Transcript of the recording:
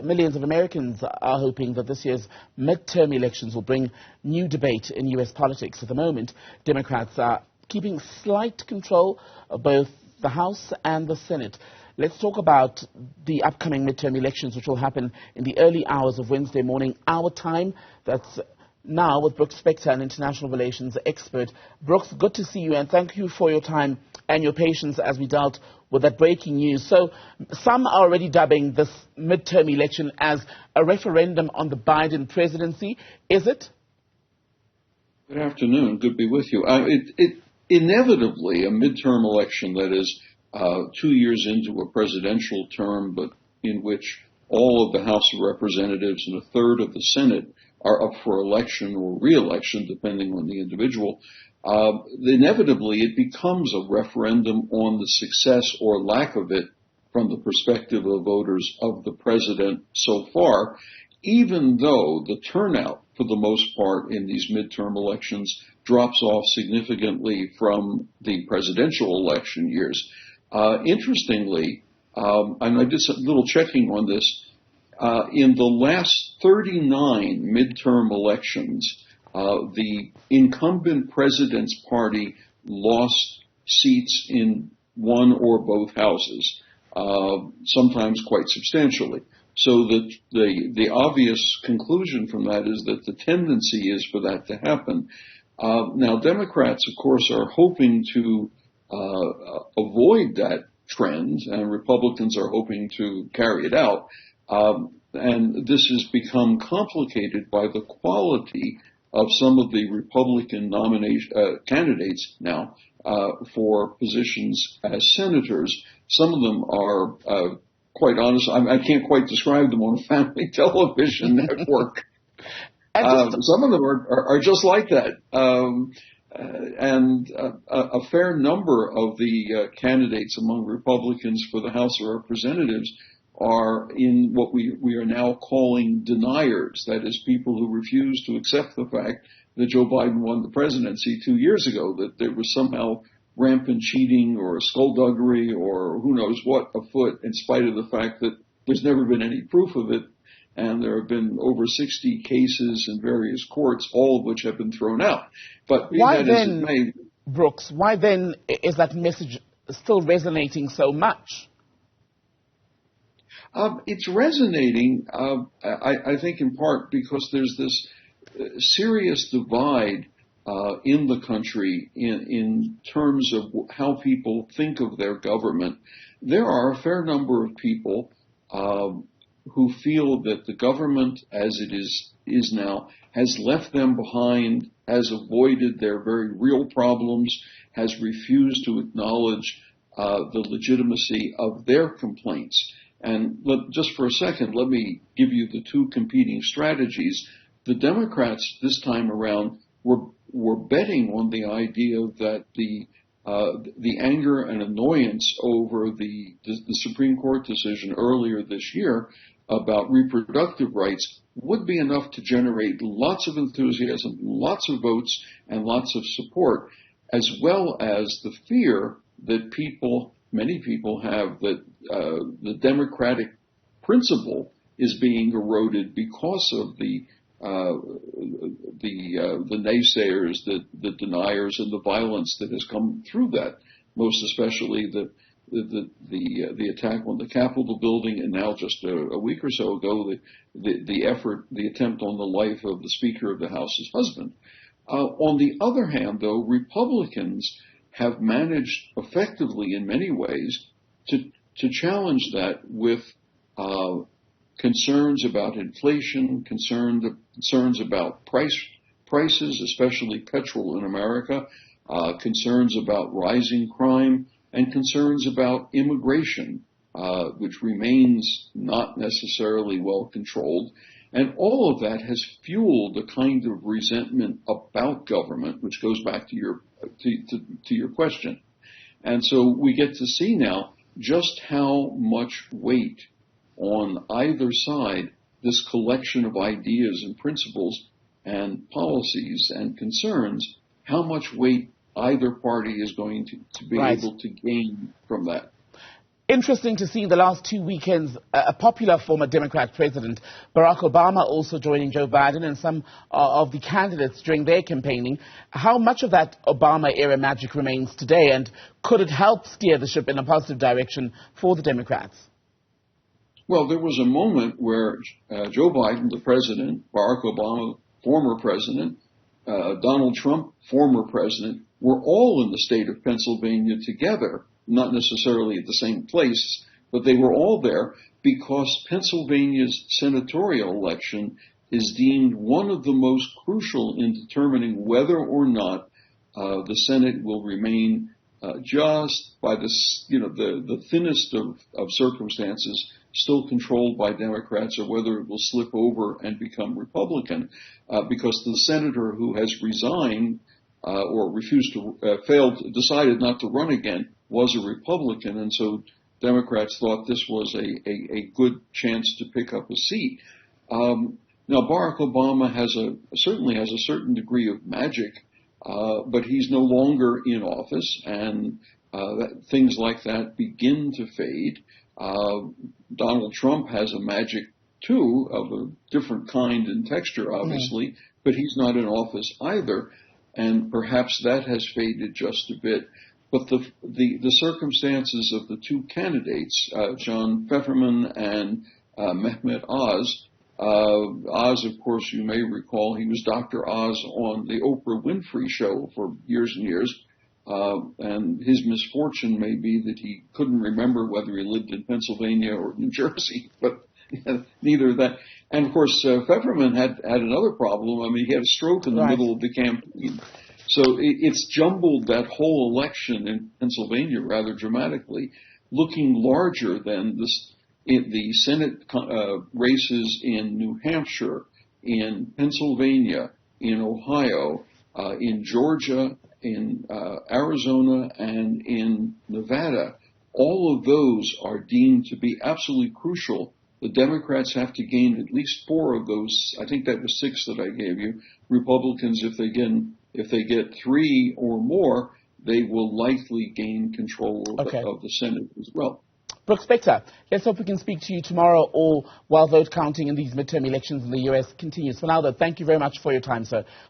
millions of Americans are hoping that this year's midterm elections will bring new debate in U.S. politics. At the moment, Democrats are keeping slight control of both the House and the Senate. Let's talk about the upcoming midterm elections, which will happen in the early hours of Wednesday morning, our time. That's now with Brooks Spector, an international relations expert. Brooks, good to see you, and thank you for your time and your patience as we dealt with that breaking news. So some are already dubbing this midterm election as a referendum on the Biden presidency. Is it? Good afternoon. Good to be with you. Inevitably, a midterm election that is 2 years into a presidential term, but in which all of the House of Representatives and a third of the Senate are up for election or re-election, depending on the individual, inevitably it becomes a referendum on the success or lack of it from the perspective of voters of the president so far, even though the turnout for the most part in these midterm elections drops off significantly from the presidential election years. Interestingly, and I did a little checking on this, in the last 39 midterm elections, the incumbent president's party lost seats in one or both houses, sometimes quite substantially. So that the obvious conclusion from that is that the tendency is for that to happen. Now, Democrats, of course, are hoping to avoid that trend, and Republicans are hoping to carry it out. And this has become complicated by the quality of some of the Republican candidates now for positions as senators. Some of them are, quite honest, I can't quite describe them on a family television network. Some of them are just like that. And a fair number of the candidates among Republicans for the House of Representatives are in what we are now calling deniers. That is, people who refuse to accept the fact that Joe Biden won the presidency 2 years ago, that there was somehow rampant cheating or skullduggery or who knows what afoot, in spite of the fact that there's never been any proof of it. And there have been over 60 cases in various courts, all of which have been thrown out. But why then, Brooks, why then is that message still resonating so much? It's resonating, I think, in part because there's this serious divide in the country in terms of how people think of their government. There are a fair number of people who feel that the government as it is now has left them behind, has avoided their very real problems, has refused to acknowledge the legitimacy of their complaints. And just for a second, let me give you the two competing strategies. The Democrats this time around were betting on the idea that the anger and annoyance over the Supreme Court decision earlier this year about reproductive rights would be enough to generate lots of enthusiasm, lots of votes, and lots of support, as well as the fear that many people have that the democratic principle is being eroded because of the naysayers, the deniers, and the violence that has come through that. Most especially the attack on the Capitol building, and now just a week or so ago, the attempt on the life of the Speaker of the House's husband. On the other hand, though, Republicans have managed effectively in many ways to challenge that with concerns about inflation, concerns about prices, especially petrol in America, concerns about rising crime, and concerns about immigration, which remains not necessarily well controlled. And all of that has fueled a kind of resentment about government, which goes back to your question. And so we get to see now just how much weight on either side this collection of ideas and principles and policies and concerns, how much weight either party is going to be able to gain from that. Interesting to see in the last 2 weekends a popular former Democrat president, Barack Obama, also joining Joe Biden and some of the candidates during their campaigning. How much of that Obama-era magic remains today, and could it help steer the ship in a positive direction for the Democrats? Well, there was a moment where Joe Biden, the president, Barack Obama, former president, Donald Trump, former president, were all in the state of Pennsylvania together. Not necessarily at the same place, but they were all there because Pennsylvania's senatorial election is deemed one of the most crucial in determining whether or not the Senate will remain just by the thinnest of circumstances still controlled by Democrats, or whether it will slip over and become Republican, because the senator who has resigned or refused to decided not to run again was a Republican, and so Democrats thought this was a good chance to pick up a seat. Now, Barack Obama certainly has a certain degree of magic, but he's no longer in office, and things like that begin to fade. Donald Trump has a magic too, of a different kind and texture, obviously, but he's not in office either, and perhaps that has faded just a bit. But the circumstances of the two candidates, John Fetterman and Mehmet Oz, Oz, of course, you may recall, he was Dr. Oz on the Oprah Winfrey Show for years and years, and his misfortune may be that he couldn't remember whether he lived in Pennsylvania or New Jersey, but neither of that. And, of course, Fetterman had another problem. I mean, he had a stroke in the middle of the campaign. So it's jumbled that whole election in Pennsylvania rather dramatically, looking larger than the Senate races in New Hampshire, in Pennsylvania, in Ohio, in Georgia, in Arizona, and in Nevada. All of those are deemed to be absolutely crucial. The Democrats have to gain at least 4 of those. I think that was 6 that I gave you. Republicans, if they get 3 or more, they will likely gain control of the Senate as well. Brooks Spector, let's hope we can speak to you tomorrow, or while vote counting in these midterm elections in the U.S. continues. For now, though, thank you very much for your time, sir.